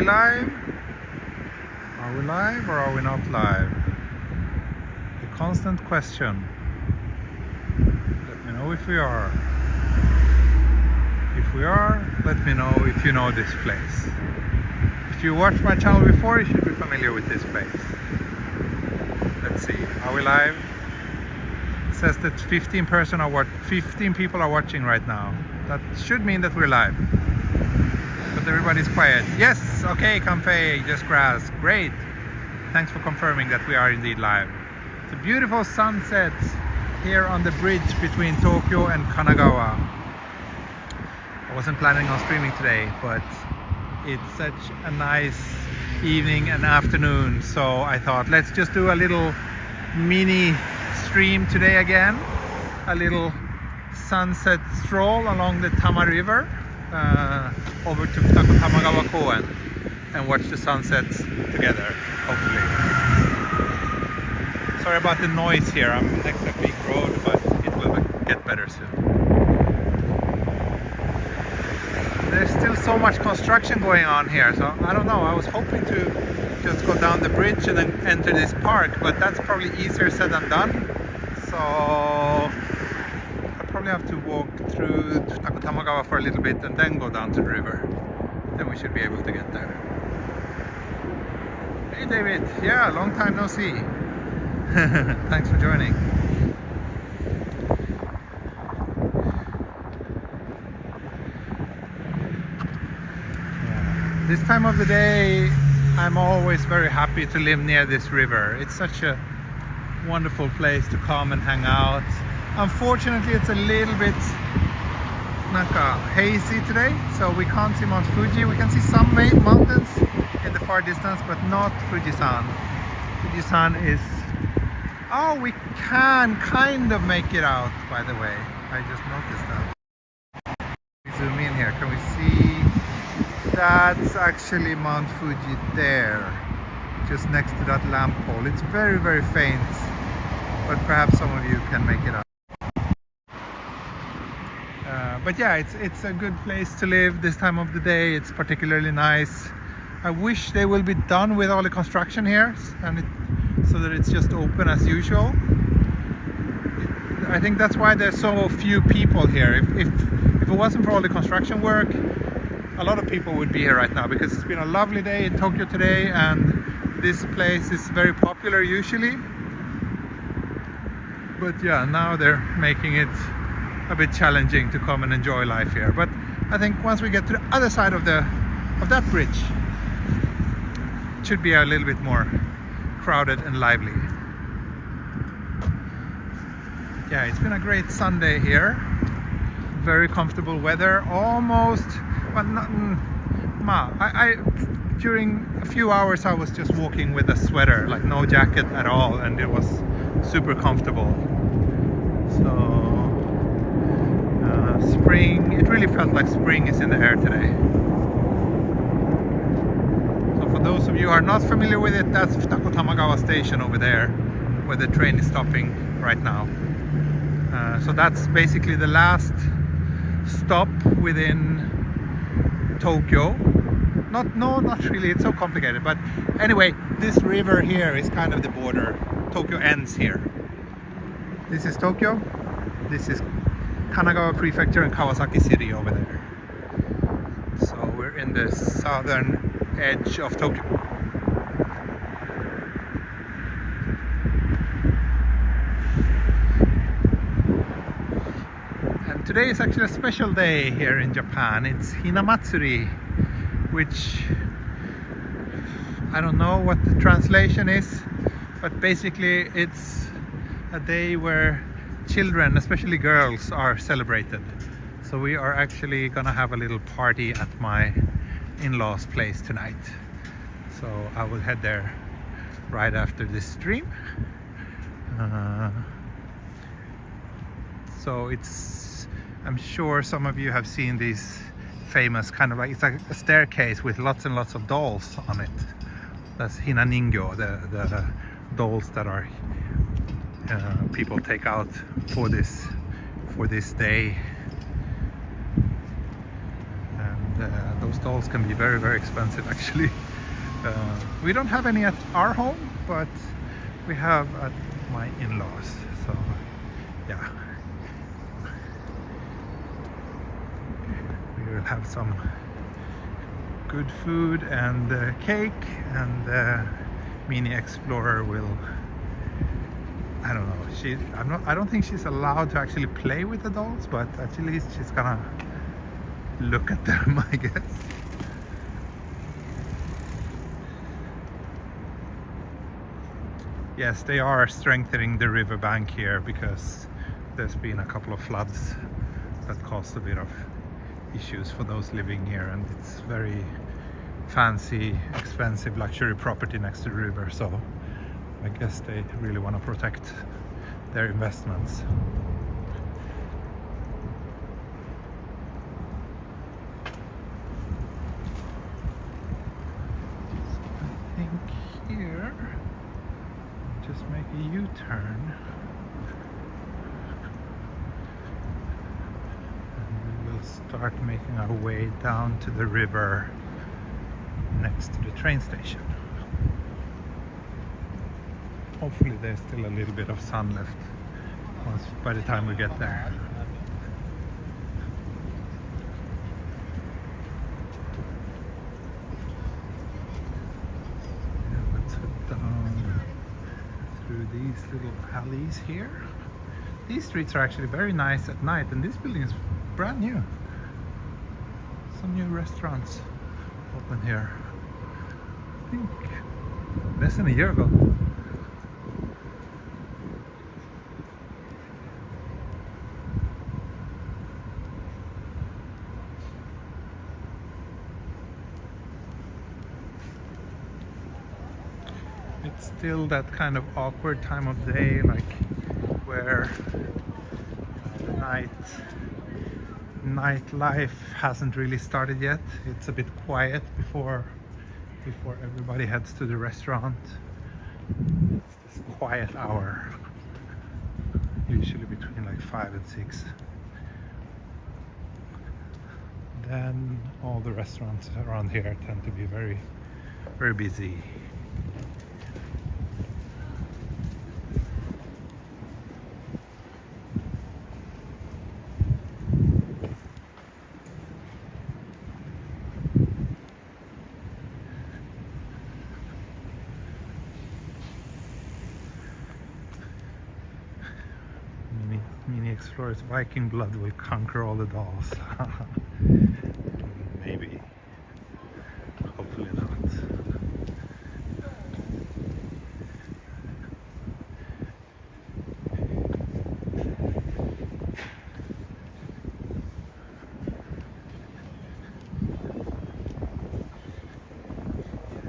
we live? Are we live or are we not live? The constant question. Let me know if we are. If we are, let me know if you know this place. If you watched my channel before, you should be familiar with this place. Let's see, are we live? It says that 15 people are watching right now. That should mean that we're live. But everybody's quiet. Yes, okay, Campé, just grass. Great. Thanks for confirming that we are indeed live. It's a beautiful sunset here on the bridge between Tokyo and Kanagawa. I wasn't planning on streaming today, but it's such a nice evening and afternoon, so I thought let's just do a little mini stream today again. A little sunset stroll along the Tama River over to Tamagawa Koen and watch the sunsets together, hopefully. Sorry about the noise here, I'm next to a big road, but it will get better soon. There's still so much construction going on here, so I don't know, I was hoping to just go down the bridge and then enter this park, but that's probably easier said than done. So I probably have to walk through Tamagawa for a little bit and then go down to the river. Then we should be able to get there. Hey David, yeah, long time no see. Thanks for joining. This time of the day, I'm always very happy to live near this river. It's such a wonderful place to come and hang out. Unfortunately, it's a little bit hazy today, so we can't see Mount Fuji. We can see some mountains in the far distance, but not Fujisan. Fujisan is... Oh, we can kind of make it out, by the way. I just noticed that. Zoom in here. Can we see? That's actually Mount Fuji there, just next to that lamp pole. It's very, very faint, but perhaps some of you can make it out. But yeah, it's a good place to live this time of the day. It's particularly nice. I wish they will be done with all the construction here, and so that it's just open as usual. I think that's why there's so few people here. If it wasn't for all the construction work, a lot of people would be here right now, because it's been a lovely day in Tokyo today and this place is very popular usually. But yeah, now they're making it a bit challenging to come and enjoy life here. But I think once we get to the other side of that bridge, it should be a little bit more crowded and lively. Yeah, it's been a great Sunday here. Very comfortable weather, almost. But not, during a few hours I was just walking with a sweater, like no jacket at all, and it was super comfortable. So spring, it really felt like spring is in the air today. So for those of you who are not familiar with it, that's Tamagawa station over there, where the train is stopping right now. So that's basically the last stop within Tokyo. Not really, it's so complicated, but anyway, this river here is kind of the border. Tokyo ends here. This is Tokyo, this is Kanagawa Prefecture and Kawasaki City over there. So we're in the southern edge of Tokyo. And today is actually a special day here in Japan. It's Hinamatsuri, which I don't know what the translation is, but basically it's a day where children, especially girls, are celebrated. So we are actually gonna have a little party at my in-laws' place tonight. So I will head there right after this stream. So I'm sure some of you have seen these famous kind of like, it's like a staircase with lots and lots of dolls on it. That's Hina Ningyo, the dolls that are people take out for this day. And those dolls can be very, very expensive actually. We don't have any at our home, but we have at my in-laws, so yeah. We will have some good food and cake, and Mini Explorer will, I don't know, I don't think she's allowed to actually play with the dolls, but at least she's gonna look at them, I guess. Yes, they are strengthening the riverbank here because there's been a couple of floods that caused a bit of issues for those living here, and it's very fancy, expensive luxury property next to the river, so I guess they really want to protect their investments. I think here, just make a U-turn. And we will start making our way down to the river next to the train station. Hopefully there's still a little bit of sun left by the time we get there. Yeah, let's head down through these little alleys here. These streets are actually very nice at night, and this building is brand new. Some new restaurants open here. I think less than a year ago. It's still that kind of awkward time of day, like where the nightlife hasn't really started yet. It's a bit quiet before everybody heads to the restaurant. It's this quiet hour, usually between like 5 and 6. Then all the restaurants around here tend to be very, very busy. Mini Explorer's Viking blood will conquer all the dolls. Maybe. Hopefully not.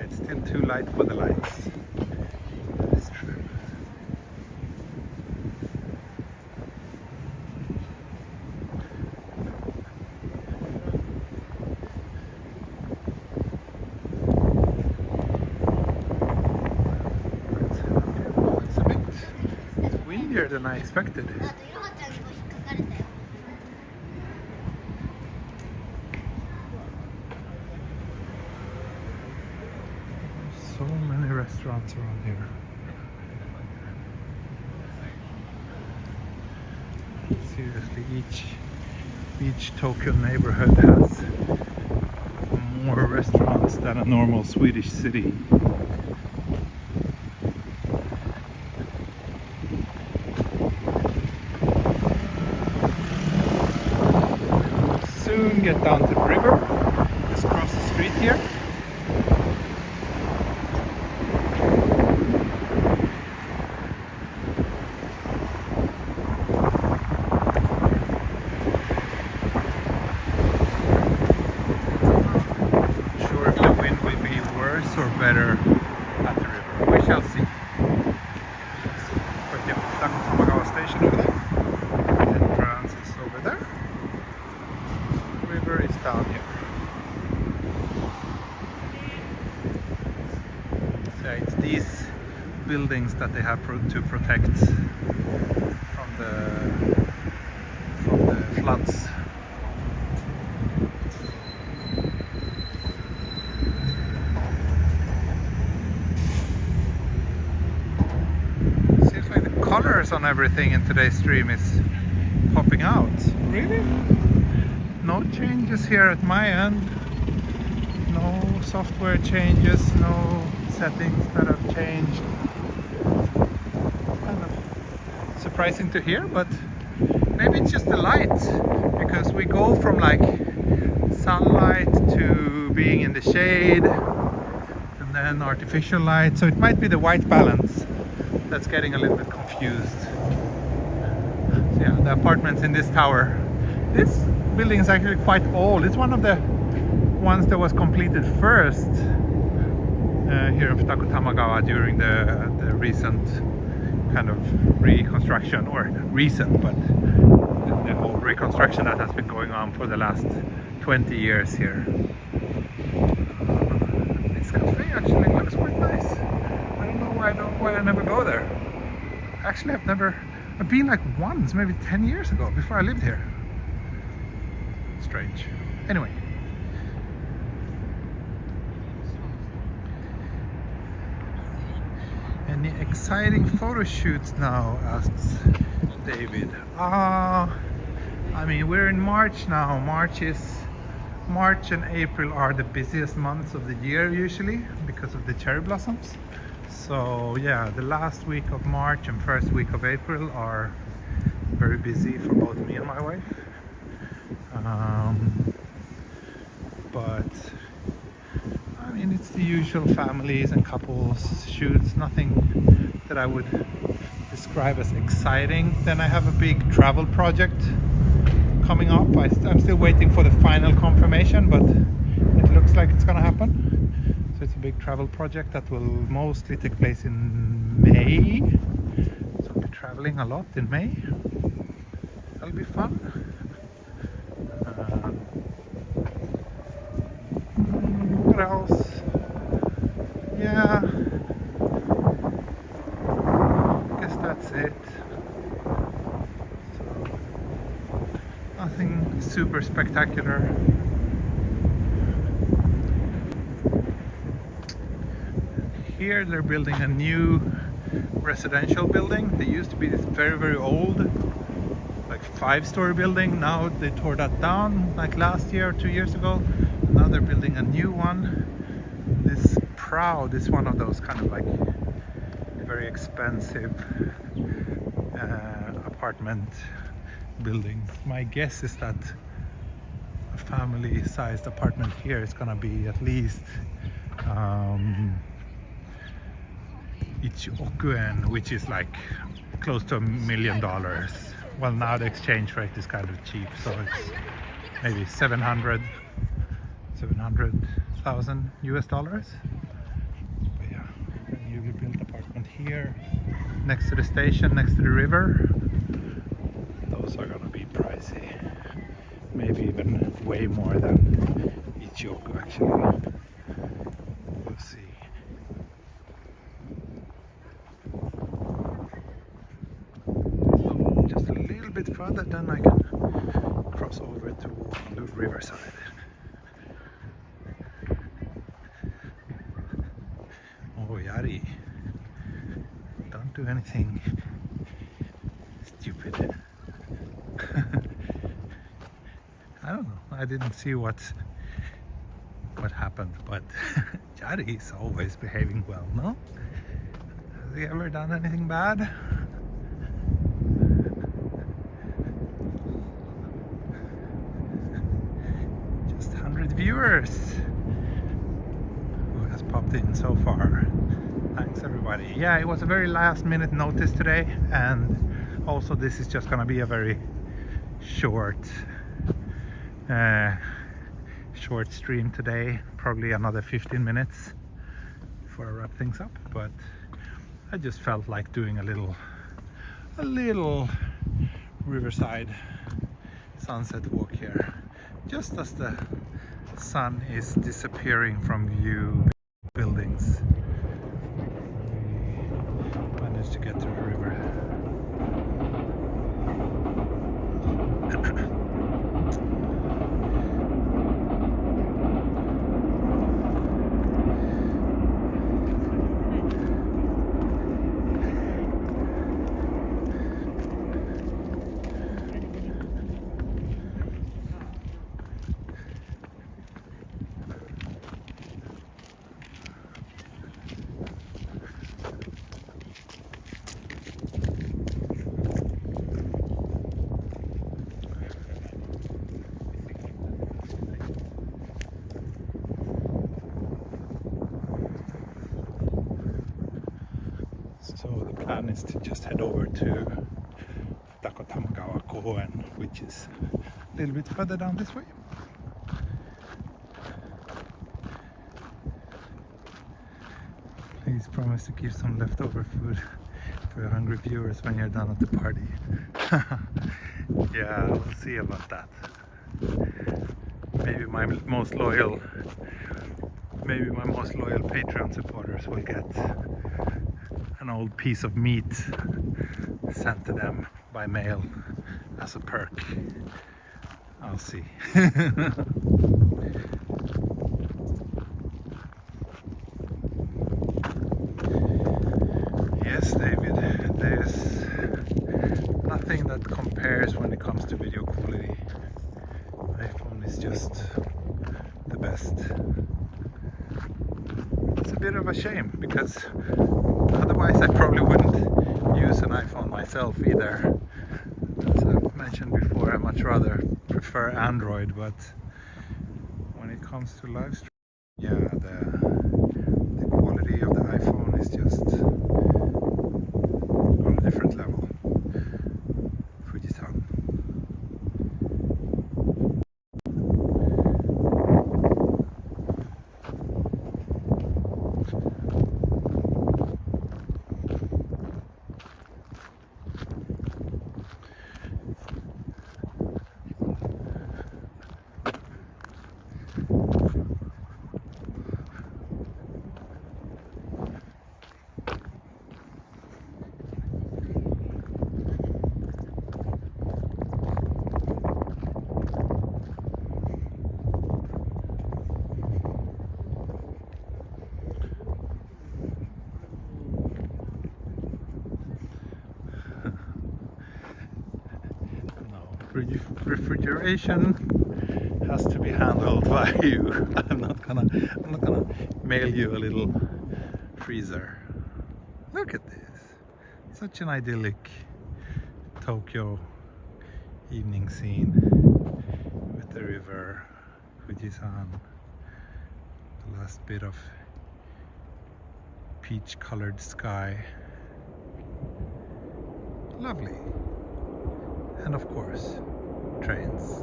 It's still too light for the lights. That's true. Windier than I expected. So many restaurants around here. Seriously, each Tokyo neighborhood has more restaurants than a normal Swedish city. Soon get down to the river, just cross the street here. Not sure if the wind will be worse or better at the river. We shall see. But yeah, that's Tama station over there. The entrance is over there. River is down here. So it's these buildings that they have to protect from the floods. colors on everything in today's stream is popping out. Really? No changes here at my end. No software changes, no settings that have changed. Kind of surprising to hear, but maybe it's just the light, because we go from like sunlight to being in the shade and then artificial light, so it might be the white balance that's getting a little bit confused. So yeah, the apartments in this tower. This building is actually quite old. It's one of the ones that was completed first here in Tama during the recent kind of reconstruction, or recent, but the whole reconstruction that has been going on for the last 20 years here. This cafe actually looks quite nice. I don't know why I never go there. Actually, I've been like once, maybe 10 years ago, before I lived here. Strange. Anyway. Any exciting photo shoots now, asks David. I mean, we're in March now. March and April are the busiest months of the year usually because of the cherry blossoms. So yeah, the last week of March and first week of April are very busy for both me and my wife. But I mean, it's the usual families and couples shoots, nothing that I would describe as exciting. Then I have a big travel project coming up. I'm still waiting for the final confirmation, but it looks like it's gonna happen. So it's a big travel project that will mostly take place in May. So I'll be traveling a lot in May. That'll be fun. What else? Yeah, I guess that's it. So, nothing super spectacular. Here they're building a new residential building. They used to be this very, very old, like 5-story building. Now they tore that down like last year or 2 years ago. Now they're building a new one. This Proud is one of those kind of like very expensive apartment buildings. My guess is that a family-sized apartment here is gonna be at least ichokuen, which is like close to $1 million. Well, now the exchange rate is kind of cheap, so it's maybe 700,000 US dollars. But yeah, a newly built apartment here next to the station, next to the river. Those are gonna be pricey, maybe even way more than Ichioku actually. We'll see. So just a little bit further, then I can cross over to Riverside. Oh, Yari, don't do anything stupid. I don't know, I didn't see what happened, but Yari is always behaving well, no? Has he ever done anything bad? Just 100 viewers. Who has popped in so far? Thanks everybody. Yeah, it was a very last minute notice today, and also this is just gonna be a very short stream today, probably another 15 minutes before I wrap things up, but I just felt like doing a little Riverside sunset walk here, just as the sun is disappearing from view buildings. We managed to get to the river. plan is to just head over to Tamagawa Koen, which is a little bit further down this way. Please promise to keep some leftover food for hungry viewers when you're done at the party. Yeah, we'll see about that. Maybe my most loyal Patreon supporters will get an old piece of meat sent to them by mail as a perk. I'll see. Yes, David, there's nothing that compares when it comes to video quality. iPhone is just the best. It's a bit of a shame because otherwise I probably wouldn't use an iPhone myself either. As I've mentioned before, I much rather prefer Android, but when it comes to live stream, yeah, the quality of the iPhone is just on a different level. Fujisan. Refrigeration has to be handled by you. I'm not gonna mail you a little freezer. Look at this. Such an idyllic Tokyo evening scene with the river, Fujisan, the last bit of peach colored sky. Lovely. And of course, trains.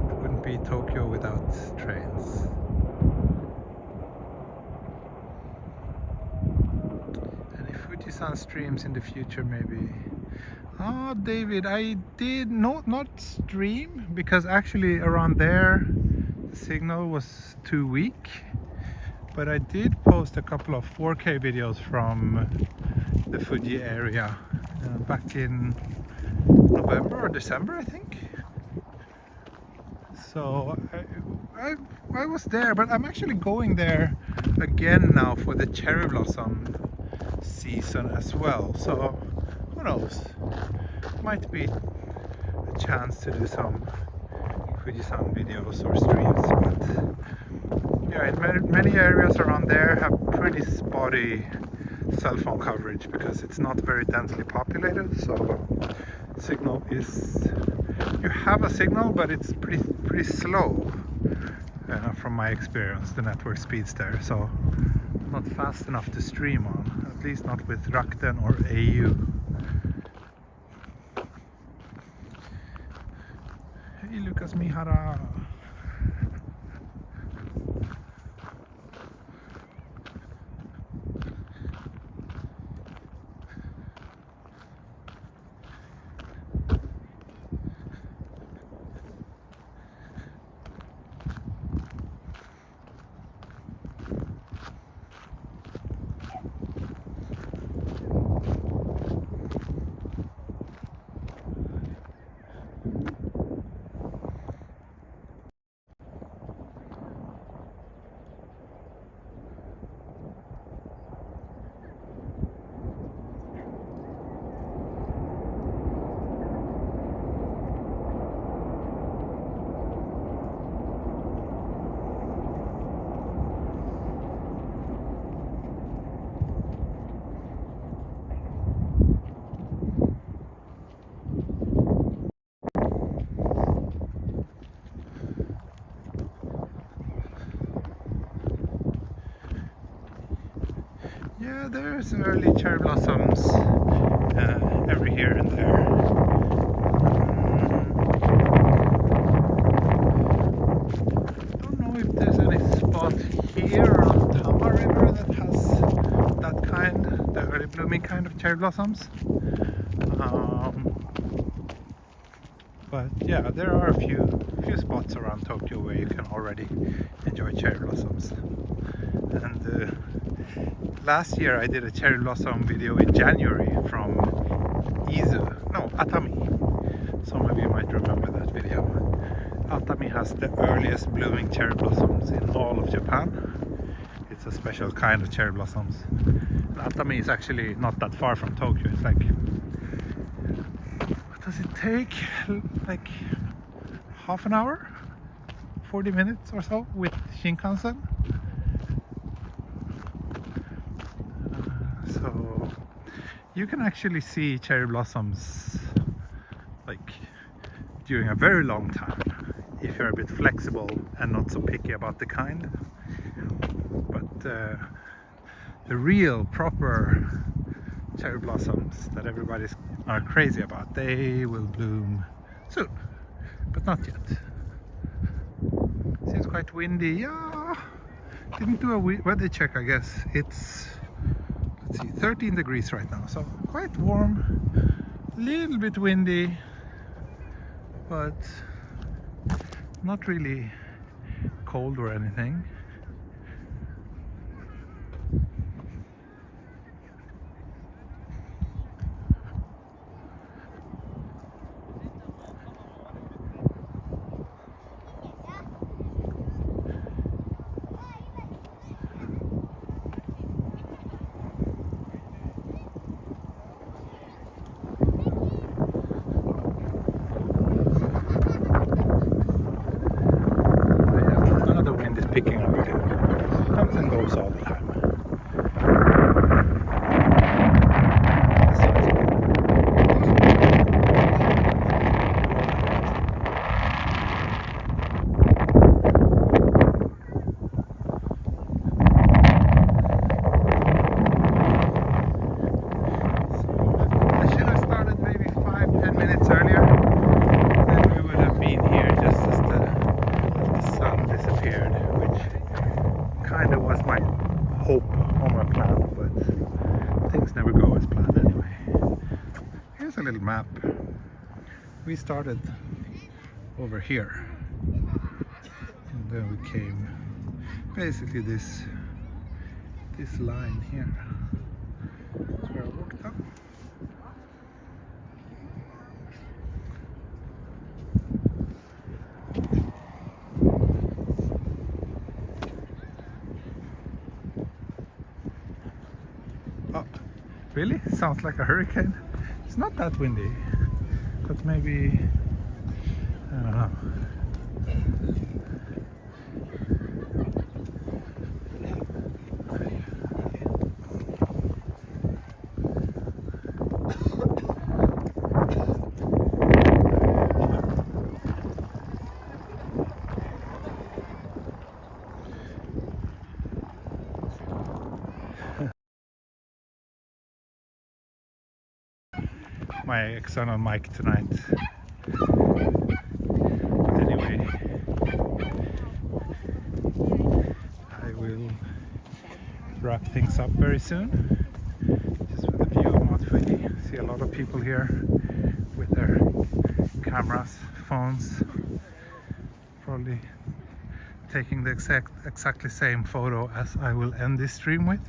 It wouldn't be Tokyo without trains. And if Fujisan streams in the future, maybe. Oh, David, I did not stream because actually around there the signal was too weak. But I did post a couple of 4K videos from the Fuji area back in November or December, I think. So I was there, but I'm actually going there again now for the cherry blossom season as well. So who knows? Might be a chance to do some Fujisan videos or streams. But yeah, in many areas around there have pretty spotty cell phone coverage because it's not very densely populated. So signal is, you have a signal, but it's pretty slow from my experience. The network speeds there, so not fast enough to stream on, at least not with Rakuten or AU. Hey Lucas Mihara. there's early cherry blossoms every here and there. Don't know if there's any spot here on Tama River that has that kind, the early blooming kind of cherry blossoms. But yeah, there are a few spots around Tokyo where you can already enjoy cherry blossoms. And last year I did a cherry blossom video in January from Atami. Some of you might remember that video. Atami has the earliest blooming cherry blossoms in all of Japan. It's a special kind of cherry blossoms. And Atami is actually not that far from Tokyo. It's like, what does it take? Like half an hour? 40 minutes or so with Shinkansen. So you can actually see cherry blossoms like during a very long time if you're a bit flexible and not so picky about the kind. But the real proper cherry blossoms that everybody are crazy about, they will bloom soon, but not yet. Seems quite windy. Yeah, didn't do a weather check. I guess it's, let's see, 13 degrees right now, so quite warm, a little bit windy, but not really cold or anything. Picking up again. Comes and goes all the time. I should have started maybe 5-10 minutes earlier. Then we would have been here just as the sun disappeared. Kind of was my hope or my plan, but things never go as planned anyway. Here's a little map. We started over here and then we came basically this line here. That's where I walked up. Oh, really? Sounds like a hurricane. It's not that windy, but maybe, I don't know. My external mic tonight. Anyway, I will wrap things up very soon. Just with a view of Matsuri. See a lot of people here with their cameras, phones, probably taking the exactly same photo as I will end this stream with.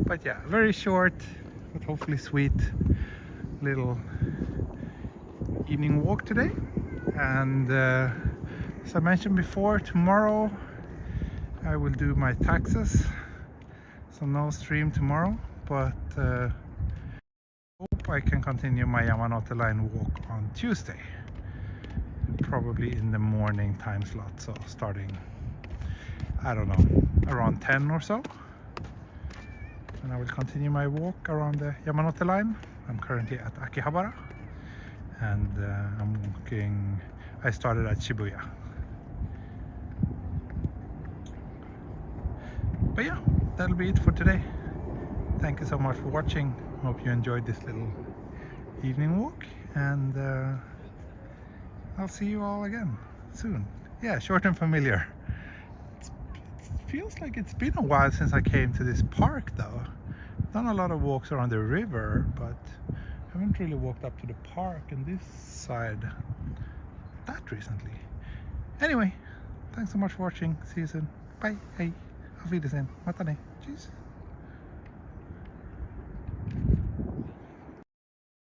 But yeah, very short but hopefully sweet little evening walk today. And as I mentioned before, tomorrow I will do my taxes, so no stream tomorrow, but hope I can continue my Yamanote line walk on Tuesday, probably in the morning time slot, so starting, I don't know, around 10 or so. And I will continue my walk around the Yamanote line. I'm currently at Akihabara and I'm walking. I started at Shibuya. But yeah, that'll be it for today. Thank you so much for watching. Hope you enjoyed this little evening walk, and I'll see you all again soon. Yeah, short and familiar. It feels like it's been a while since I came to this park though. Done a lot of walks around the river, but haven't really walked up to the park and this side that recently. Anyway, thanks so much for watching. See you soon. Bye. Hej. Auf Wiedersehen. Mata ne. Tschüss.